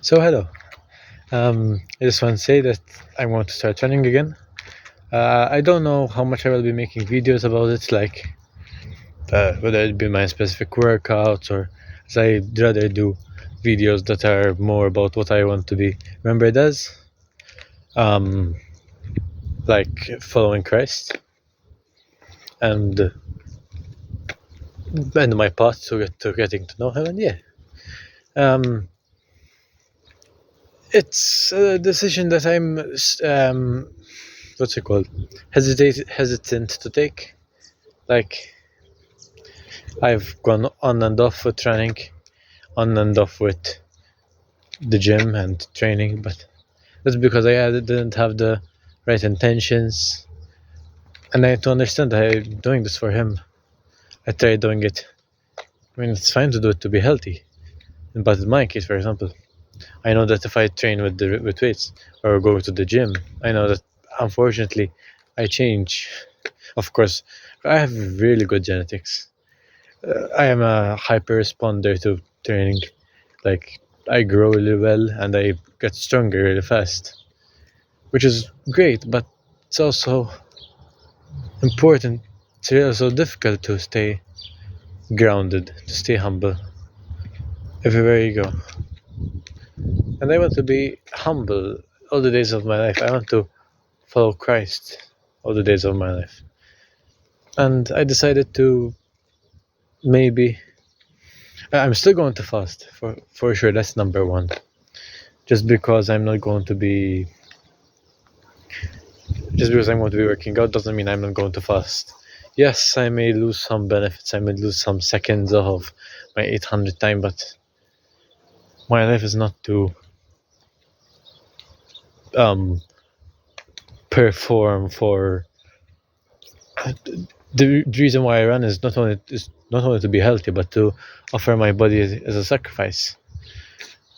Hello. I just want to say that I want to start running again. I don't know how much I will be making videos about it, like whether it be my specific workouts or as I'd rather do videos that are more about what I want to be remembered as, um, like following Christ and my path to getting to know Him. And yeah, um, it's a decision that I'm what's it called hesitant to take. Like, I've gone on and off with training, on and off with the gym and training, but that's because didn't have the right intentions. And I had to understand that I'm doing this for him. I tried doing it. I mean, it's fine to do it to be healthy, but in my case, for example, I know that if I train with weights or go to the gym, I know that unfortunately I change. Of course, I have really good genetics. I am a hyper responder to training. Like, I grow really well and I get stronger really fast, which is great, but it's also important. It's also difficult to stay grounded, to stay humble everywhere you go. And I want to be humble all the days of my life. I want to follow Christ all the days of my life. And I decided to maybe. I'm still going to fast, for sure, that's number one. Just because I'm not going to be. Just because I'm going to be working out doesn't mean I'm not going to fast. Yes, I may lose some benefits, I may lose some seconds of my 800 time, but my life is not to perform for. The reason why I run is not only to be healthy, but to offer my body as a sacrifice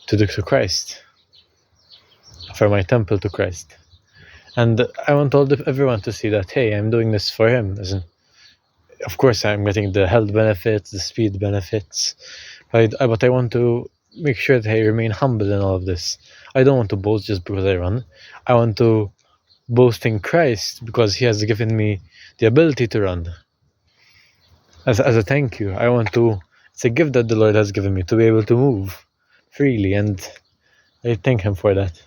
to Christ, offer my temple to Christ. And I want everyone to see that, hey, I'm doing this for him. Of course, I'm getting the health benefits, the speed benefits, but I want to make sure that I remain humble in all of this. I don't want to boast just because I run. I want to boast in Christ because He has given me the ability to run. As a thank you, it's a gift that the Lord has given me to be able to move freely, and I thank Him for that.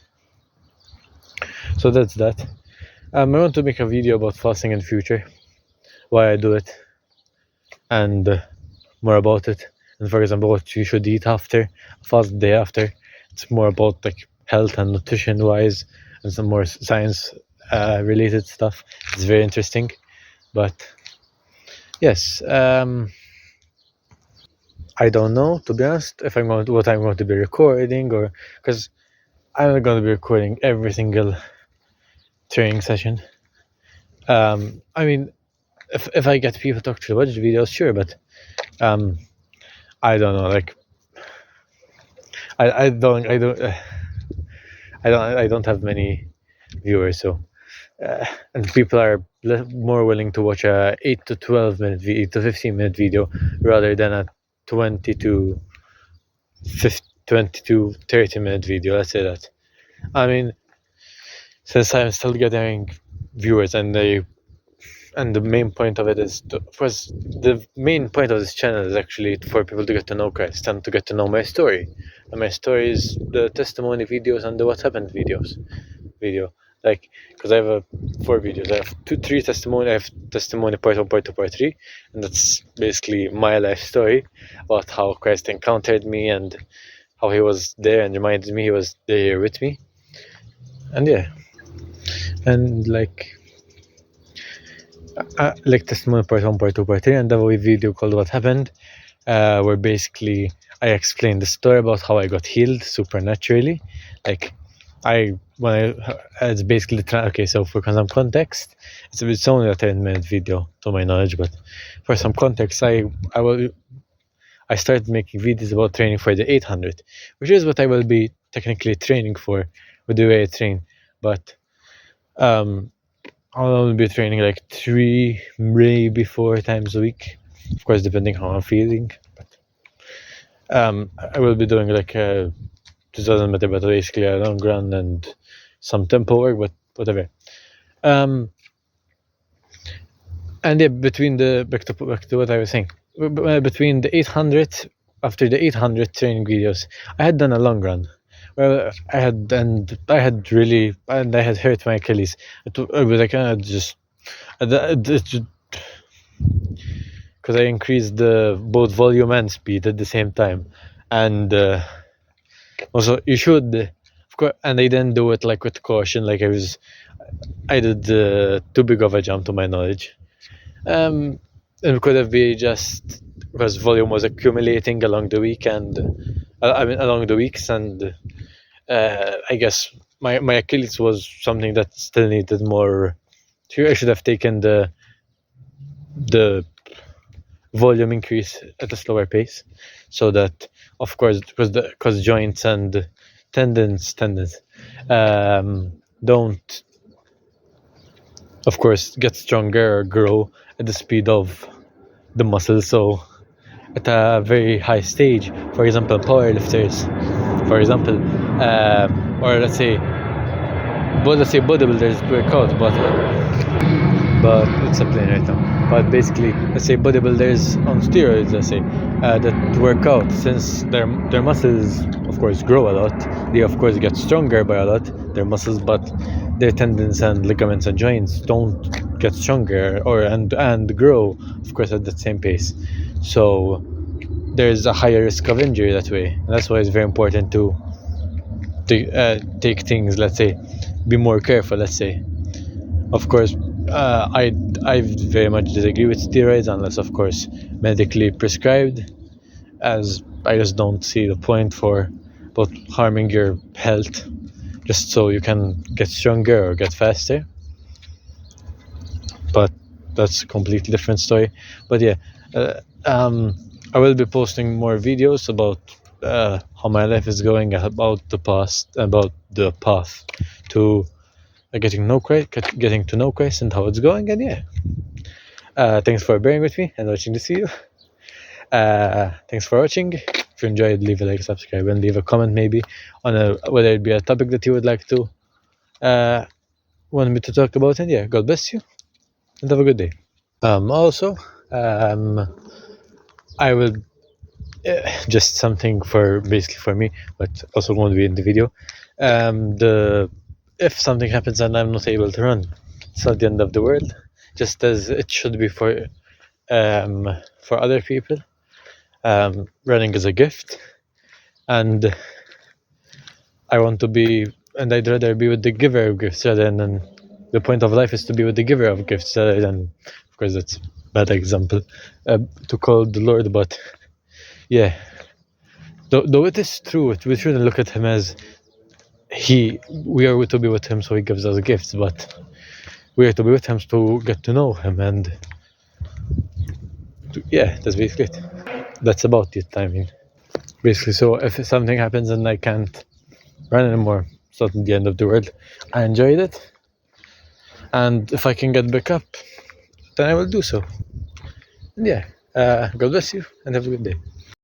So that's that. I want to make a video about fasting in the future, why I do it, and more about it. And for example, what you should eat after a fast day after. It's more about like health and nutrition wise, and some more science related stuff. It's very interesting, but yes, I don't know, to be honest, if what I'm going to be recording, or because I'm not going to be recording every single training session. I mean, if I get people to actually watch the videos, sure, but I don't know. Like, I don't have many viewers, so and people are more willing to watch a 8 to 12 minute 8 to 15 minute video rather than a 20 to 30 minute video. Let's say that. I mean, since I'm still getting viewers, and the main point of it is the main point of this channel is actually for people to get to know Christ and to get to know my story. And my story is the testimony videos and the what happened video. Like, because I have 4 videos. I have 3 testimony. I have testimony part 1, part 2, part 3, and that's basically my life story about how Christ encountered me and how He was there and reminded me He was there with me. And yeah, and like testimony part 1, part 2, part 3, and then a video called What Happened, where basically I explained the story about how I got healed supernaturally. Like, it's basically okay. So for some context, it's only a 10-minute video to my knowledge, but for some context, I started making videos about training for the 800, which is what I will be technically training for with the way I train. But I'll only be training like 3, maybe 4 times a week, of course, depending how I'm feeling. But I will be doing like 2,000 meter, but basically a long run and some tempo work, but whatever. And yeah, between the back to what I was saying, between the 800, after the 800 training videos, I had done a long run. Well, I had hurt my Achilles. It was like just because I increased the both volume and speed at the same time, and also you should, of course, and I didn't do it like with caution. Like I did too big of a jump to my knowledge. It could have been just because volume was accumulating along the weekend. Along the weeks, and I guess my Achilles was something that still needed more. I should have taken the volume increase at a slower pace, so that, of course, because joints and tendons don't, of course, get stronger or grow at the speed of the muscle. So at a very high stage, for example, powerlifters, for example, or let's say bodybuilders work out, but it's a plane right now. But basically, let's say bodybuilders on steroids, let's say, that work out, since their muscles, of course, grow a lot. They, of course, get stronger by a lot, their muscles, but their tendons and ligaments and joints don't get stronger and grow, of course, at the same pace. So there's a higher risk of injury that way. And that's why it's very important to take things, let's say, be more careful, let's say. Of course, I very much disagree with steroids unless, of course, medically prescribed, as I just don't see the point for both harming your health just so you can get stronger or get faster. But that's a completely different story. But yeah, I will be posting more videos about how my life is going, about the path to getting to know Christ and how it's going. And yeah, thanks for bearing with me and watching this video. Thanks for watching. If you enjoyed, leave a like, subscribe, and leave a comment maybe on whether it be a topic that you would like to want me to talk about. And yeah, God bless you and have a good day. Also, I will just something basically for me, but also going to be in the video. If something happens and I'm not able to run, it's not the end of the world, just as it should be for other people. Running is a gift, and I want to be, and I'd rather be with the giver of gifts rather than, the point of life is to be with the giver of gifts rather than, of course, that's a bad example to call the Lord, but yeah, though it is true, we shouldn't look at him as we are to be with him so he gives us gifts, but we are to be with him to get to know him, and yeah, that's basically it. That's about it, I mean, basically. So if something happens and I can't run anymore, it's not the end of the world. I enjoyed it, and if I can get back up, then I will do so. And yeah, God bless you and have a good day.